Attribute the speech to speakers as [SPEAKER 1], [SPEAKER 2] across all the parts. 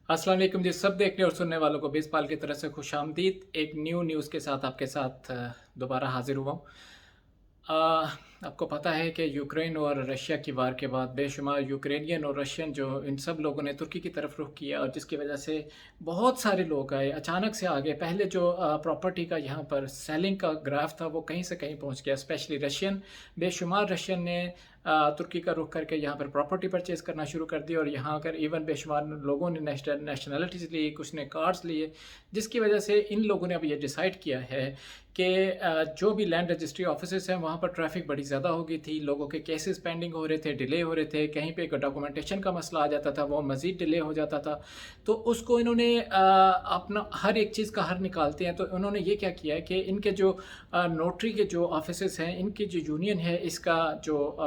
[SPEAKER 1] अस्सलाम वालेकुम जी, सब देखने और सुनने वालों को बेसपाल की तरफ से खुशामदीद। एक न्यूज़ के साथ आपके साथ दोबारा हाज़िर हुआ हूँ। अ, आपको पता है कि यूक्रेन और रशिया की वार के बाद बेशुमार यूक्रेनियन और रशियन जो इन सब लोगों ने तुर्की की तरफ रुख किया और जिसकी वजह से बहुत सारे लोग आए, अचानक से आ गए। पहले जो प्रॉपर्टी का यहाँ पर सेलिंग का ग्राफ था वो कहीं से कहीं पहुँच गया, स्पेशली रशियन। बेशुमार रशियन ने तुर्की का रुख करके यहाँ पर प्रॉपर्टी परचेज़ करना शुरू कर दी और यहाँ कर इवन बेशुमार लोगों ने नेशनैलिटीज़ ली, कुछ ने कार्ड्स लिए, जिसकी वजह से इन लोगों ने अब ये डिसाइड किया है कि जो भी लैंड रजिस्ट्री ऑफिसेस हैं वहाँ पर ट्रैफिक बड़ी ज़्यादा हो गई थी, लोगों के केसेस पेंडिंग हो रहे थे, डिले हो रहे थे, कहीं पे डॉक्यूमेंटेशन का मसला आ जाता था, वो मज़ीद डिले हो जाता था। तो उसको इन्होंने अपना हर एक चीज़ का हल निकालते हैं। तो उन्होंने ये क्या किया है कि इनके जो नोटरी के जो ऑफिसेस हैं, इनकी जो यूनियन है, इसका जो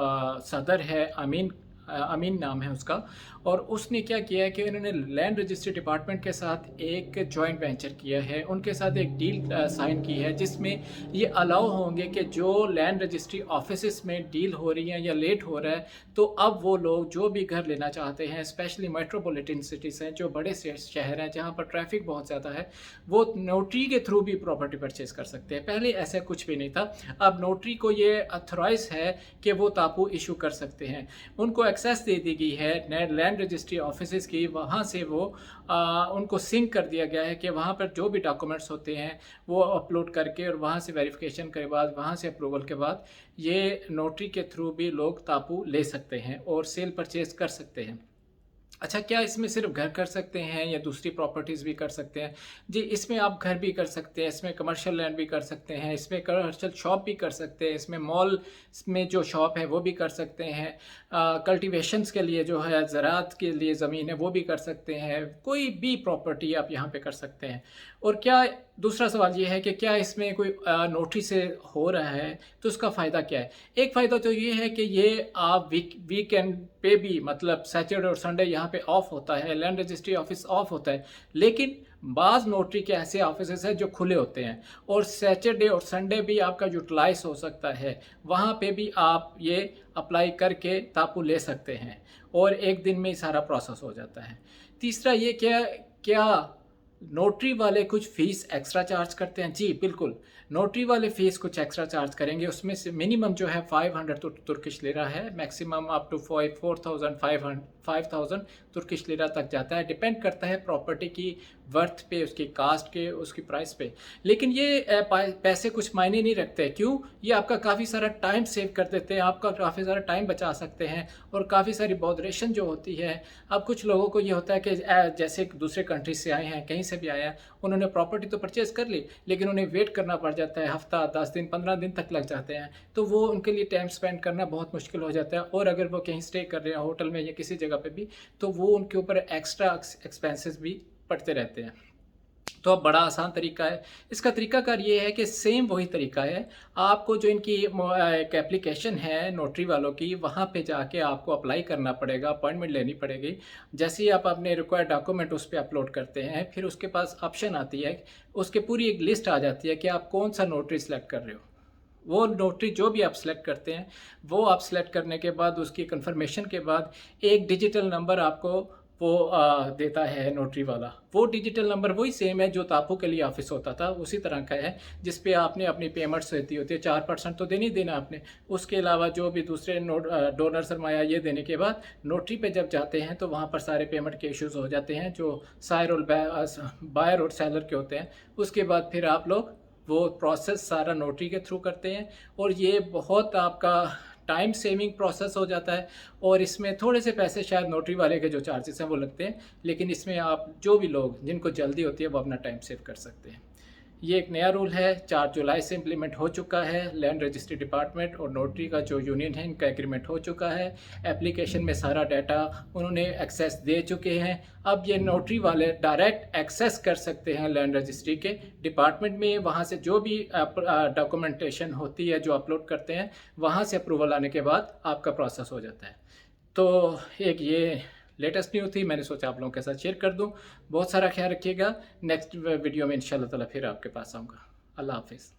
[SPEAKER 1] सदर है अमीन, अमीन नाम है उसका, और उसने क्या किया है कि उन्होंने लैंड रजिस्ट्री डिपार्टमेंट के साथ एक जॉइंट वेंचर किया है, उनके साथ एक डील साइन की है जिसमें ये अलाउ होंगे कि जो लैंड रजिस्ट्री ऑफिसेस में डील हो रही हैं या लेट हो रहा है, तो अब वो लोग जो भी घर लेना चाहते हैं, स्पेशली मेट्रोपॉलिटन सिटीज़ हैं, जो बड़े शहर हैं जहाँ पर ट्रैफिक बहुत ज़्यादा है, वो नोटरी के थ्रू भी प्रॉपर्टी परचेज़ कर सकते हैं। पहले ऐसा कुछ भी नहीं था। अब नोटरी को ये अथोराइज है कि वो तापू इशू कर सकते हैं। उनको एक्सेस दे दी गई है लैंड रजिस्ट्री ऑफिसेज की, वहाँ से वो उनको सिंक कर दिया गया है कि वहाँ पर जो भी डॉक्यूमेंट्स होते हैं वो अपलोड करके और वहाँ से वेरिफिकेशन के बाद, वहाँ से अप्रूवल के बाद, ये नोटरी के थ्रू भी लोग तापू ले सकते हैं और सेल परचेज कर सकते हैं। अच्छा, क्या इसमें सिर्फ घर कर सकते हैं या दूसरी प्रॉपर्टीज़ भी कर सकते हैं? जी, इसमें आप घर भी कर सकते हैं, इसमें कमर्शियल लैंड भी कर सकते हैं, इसमें कमर्शियल शॉप भी कर सकते हैं, इसमें मॉल में जो शॉप है वो भी कर सकते हैं, कल्टीवेशंस के लिए जो है ज़राअत के लिए ज़मीन है वो भी कर सकते हैं, कोई भी प्रॉपर्टी आप यहाँ पे कर सकते हैं। और क्या, दूसरा सवाल ये है कि क्या इसमें कोई नोटरी से हो रहा है तो उसका फ़ायदा क्या है? एक फ़ायदा तो ये है कि ये आप वीकेंड पे भी, मतलब सैटरडे और संडे यहाँ पे ऑफ होता है, लैंड रजिस्ट्री ऑफिस ऑफ होता है, लेकिन बाज़ नोटरी के ऐसे ऑफिसेस हैं जो खुले होते हैं और सैटरडे और संडे भी आपका यूटिलाइज हो सकता है। वहाँ पे भी आप ये अप्लाई करके तापू ले सकते हैं और एक दिन में ही सारा प्रोसेस हो जाता है। तीसरा ये, क्या क्या नोटरी वाले कुछ फ़ीस एक्स्ट्रा चार्ज करते हैं? जी बिल्कुल, नोटरी वाले फ़ीस कुछ एक्स्ट्रा चार्ज करेंगे। उसमें से मिनिमम जो है 500 तुर्किश लिरा है, maximum up to 4,500 Turkish lira तक जाता है। डिपेंड करता है प्रॉपर्टी की वर्थ पे, उसकी कास्ट के, उसकी प्राइस पे। लेकिन ये पैसे कुछ मायने नहीं रखते। क्यों? ये आपका काफ़ी सारा टाइम सेव कर देते हैं, आपका काफ़ी सारा टाइम बचा सकते हैं और काफ़ी सारी बॉदरेशन जो होती है। अब कुछ लोगों को ये होता है कि जैसे दूसरे कंट्री से आए हैं, कहीं से भी आए हैं, उन्होंने प्रॉपर्टी तो परचेज़ कर ली, लेकिन उन्हें वेट करना पड़ जाता है, हफ्ता 10 दिन 15 दिन तक लग जाते हैं। तो वो उनके लिए टाइम स्पेंड करना बहुत मुश्किल हो जाता है और अगर वो कहीं स्टे कर रहे हैं होटल में या किसी जगह पे भी, तो वो उनके ऊपर एक्स्ट्रा एक्सपेंसेस भी पड़ते रहते हैं। तो अब बड़ा आसान तरीका है। इसका तरीकाकार ये है कि सेम वही तरीका है। आपको जो इनकी एक एप्लीकेशन है नोटरी वालों की, वहाँ पे जाके आपको अप्लाई करना पड़ेगा, अपॉइंटमेंट लेनी पड़ेगी। जैसे ही आप अपने रिक्वायर्ड डॉक्यूमेंट उस पे अपलोड करते हैं, फिर उसके पास ऑप्शन आती है, उसके पूरी एक लिस्ट आ जाती है कि आप कौन सा नोटरी सेलेक्ट कर रहे हो। वो नोटरी जो भी आप सेलेक्ट करते हैं, वो आप सेलेक्ट करने के बाद, उसकी कंफर्मेशन के बाद, एक डिजिटल नंबर आपको वो देता है नोटरी वाला। वो डिजिटल नंबर वही सेम है जो तापू के लिए ऑफिस होता था, उसी तरह का है, जिस पे आपने अपनी पेमेंट्स देती होती है। 4% तो देनी देना आपने। उसके अलावा जो भी दूसरे डोनर सरमाया ये देने के बाद नोटरी पे जब जाते हैं तो वहाँ पर सारे पेमेंट के इश्यूज हो जाते हैं जो सायर और बायर और सेलर के होते हैं। उसके बाद फिर आप लोग वो प्रोसेस सारा नोटरी के थ्रू करते हैं और ये बहुत आपका टाइम सेविंग प्रोसेस हो जाता है। और इसमें थोड़े से पैसे शायद नोटरी वाले के जो चार्जेस हैं वो लगते हैं, लेकिन इसमें आप जो भी लोग जिनको जल्दी होती है वो अपना टाइम सेव कर सकते हैं। ये एक नया रूल है, 4 जुलाई से इम्प्लीमेंट हो चुका है। लैंड रजिस्ट्री डिपार्टमेंट और नोटरी का जो यूनियन है, इनका एग्रीमेंट हो चुका है। एप्लीकेशन में सारा डाटा उन्होंने एक्सेस दे चुके हैं। अब ये नोटरी वाले डायरेक्ट एक्सेस कर सकते हैं लैंड रजिस्ट्री के डिपार्टमेंट में। वहाँ से जो भी डॉक्यूमेंटेशन होती है जो अपलोड करते हैं, वहाँ से अप्रूवल आने के बाद आपका प्रोसेस हो जाता है। तो एक ये लेटेस्ट न्यूज़ थी, मैंने सोचा आप लोगों के साथ शेयर कर दूं। बहुत सारा ख्याल रखिएगा। नेक्स्ट वीडियो में इंशाल्लाह ताला फिर आपके पास आऊँगा। अल्लाह हाफिज़।